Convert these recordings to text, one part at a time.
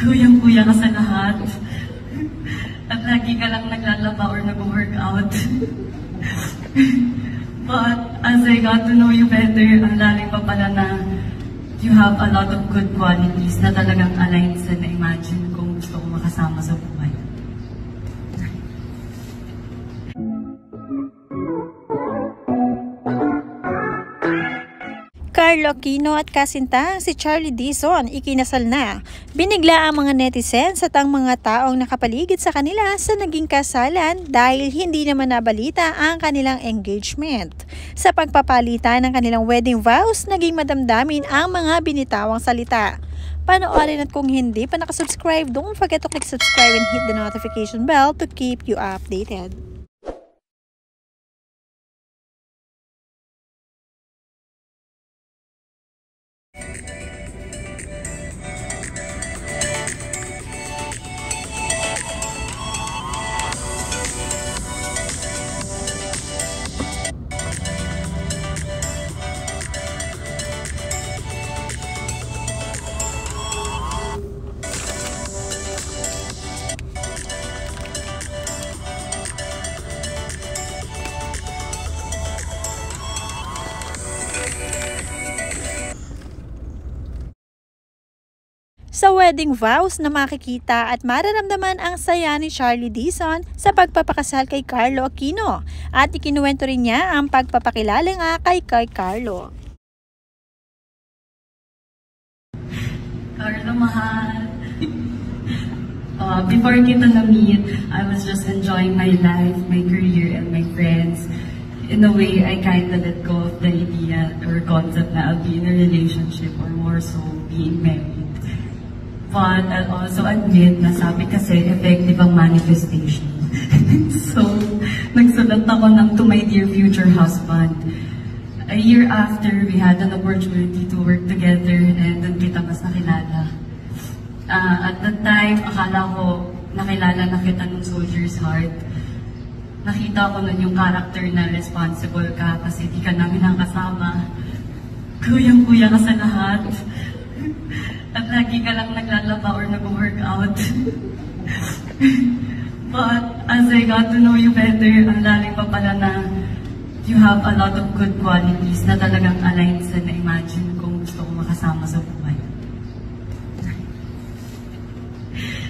Kuyang-kuya ka sa lahat. At lagi ka lang naglalaba or nag-workout. But as I got to know you better, ang lalim pa pala na you have a lot of good qualities na talagang aligned sa na-imagine kung gusto ko makasama sa buhay. Carlo Aquino at kasintahang si Charlie Dizon ikinasal na. Binigla ang mga netizens at ang mga taong nakapaligid sa kanila sa naging kasalan dahil hindi naman nabalita ang kanilang engagement. Sa pagpapalitan ng kanilang wedding vows, naging madamdamin ang mga binitawang salita. Panoorin at kung hindi pa nakasubscribe, don't forget to click subscribe and hit the notification bell to keep you updated. Sa wedding vows na makikita at mararamdaman ang saya ni Charlie Dizon sa pagpapakasal kay Carlo Aquino at ikinuwento rin niya ang pagpapakilala nga kay Carlo. Carlo, mahal. Before kita na-meet, I was just enjoying my life, my career, and my friends. In a way, I kind of let go of the idea or concept na I'll be in a relationship or more so being married. But I'll also admit na sabi kasi effective ang manifestation. So, nagsulat ako ng To My Dear Future Husband. A year after, we had an opportunity to work together and doon kita mas nakilala. At that time, akala ko nakilala na kita ng Soldier's Heart. Nakita ko nun yung character na responsible ka kasi di ka namin ang kasama. Kuyang-kuya ka sa lahat. At lagi ka lang naglalaba or nag-workout. But as I got to know you better, ang lalim pa pala na you have a lot of good qualities na talagang aligned sa na-imagine kung gusto ko makasama sa buhay.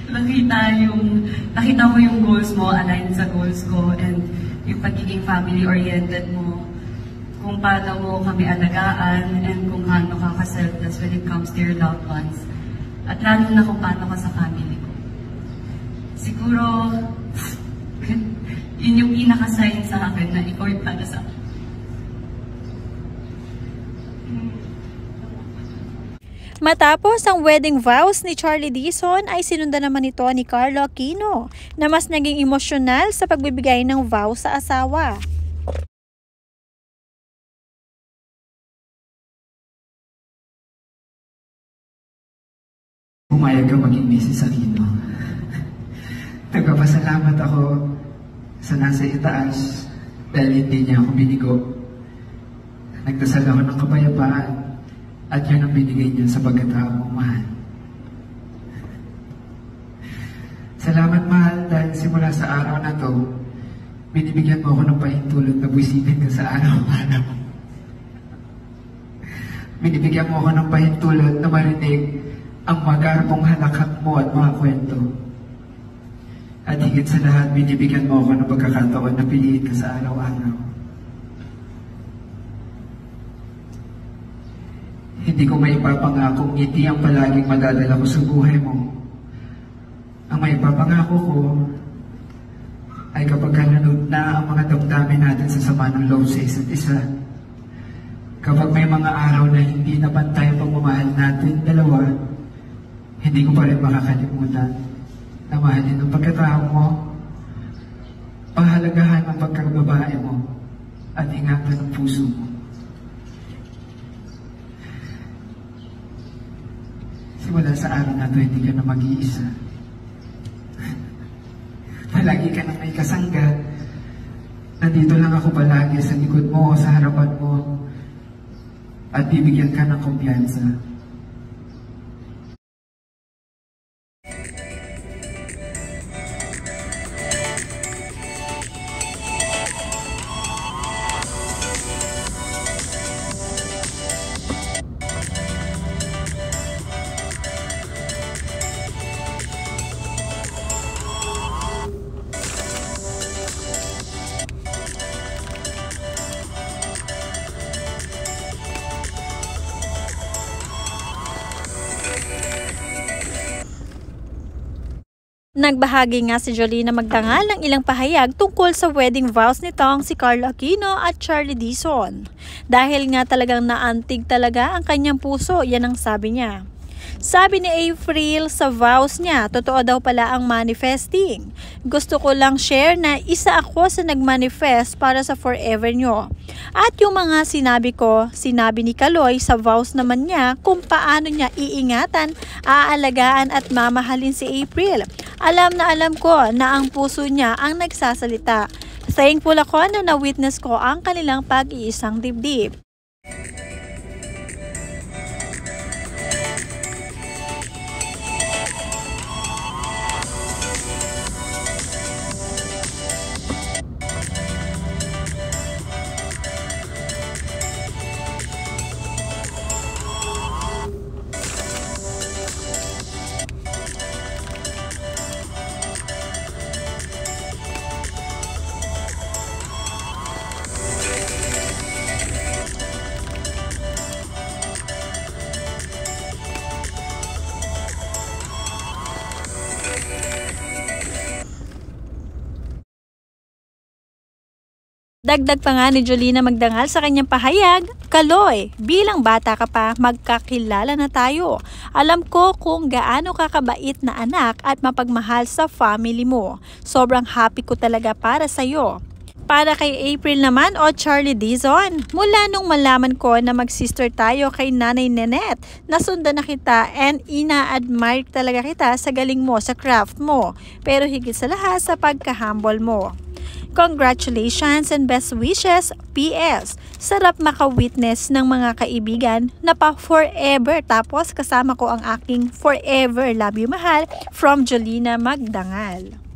Nakita mo yung goals mo, aligned sa goals ko, and yung pagiging family-oriented mo, kung paano mo kami alagaan, and kung paano ka ka-selfless when it comes to your loved ones. At lalo na kung paano ka sa family ko. Siguro, yun yung pinaka-sign sa akin na ikaw yung para sa akin. Matapos ang wedding vows ni Charlie Dizon ay sinundan naman ito ni Carlo Aquino na mas naging emosyonal sa pagbibigay ng vows sa asawa. Pumayag ka maging Mrs. Aquino. Nagpapasalamat ako sa nasa itaas dahil hindi niya ako binigo. Nagdasal ako ng kapayapaan at yun ang binigay niya sa pagkatao mong mahal. Salamat, mahal, dahil simula sa araw na to, binibigyan mo ako ng pahintulot na buwisigin ka sa araw-araw. Binibigyan mo ako ng pahintulot na marinig ang magarbong halakak mo at mga kwento. At higit sa lahat, binibigyan mo ako ng pagkakataon na piliin ka sa araw-araw. Hindi ko maipapangakong ngiti ang palaging madadala ko sa buhay mo. Ang maipapangako ko ay kapag kananood na ang mga damdamin natin sa sama ng loob sa isa't isa. Kapag may mga araw na hindi na pantay ang pagmamahal natin dalawa, hindi ko pa rin makakalimutan na mahalin ang pagkatao mo, pahalagahan ang pagkababae mo, at ingatan ang puso mo. Simula sa araw na ito, hindi ka na mag-iisa. Palagi ka na may kasangga. Nandito lang ako palagi sa likod mo, sa harapan mo, at bibigyan ka ng kumpiyansa. Nagbahagi nga si Jolina Magdangal ng ilang pahayag tungkol sa wedding vows nitong si Carlo Aquino at Charlie Dizon. Dahil nga talagang naantig talaga ang kanyang puso, yan ang sabi niya. Sabi ni April sa vows niya, totoo daw pala ang manifesting. Gusto ko lang share na isa ako sa nagmanifest para sa forever nyo. At yung mga sinabi ko, sinabi ni Kaloy sa vows naman niya kung paano niya iingatan, aalagaan at mamahalin si April. Alam na alam ko na ang puso niya ang nagsasalita. Thankful ako na na-witness ko ang kanilang pag-iisang dibdib. Dagdag pa nga ni Jolina Magdangal sa kanyang pahayag, Kaloy, bilang bata ka pa, magkakilala na tayo. Alam ko kung gaano kakabait na anak at mapagmahal sa family mo. Sobrang happy ko talaga para sa'yo. Para kay April naman o Charlie Dizon, mula nung malaman ko na mag-sister tayo kay Nanay Nenet, nasundan na kita and ina-admire talaga kita sa galing mo sa craft mo, pero higit sa lahat sa pagka-humble mo. Congratulations and best wishes, PS. Sarap maka-witness ng mga kaibigan na pa forever, tapos kasama ko ang aking forever love you mahal from Jolina Magdangal.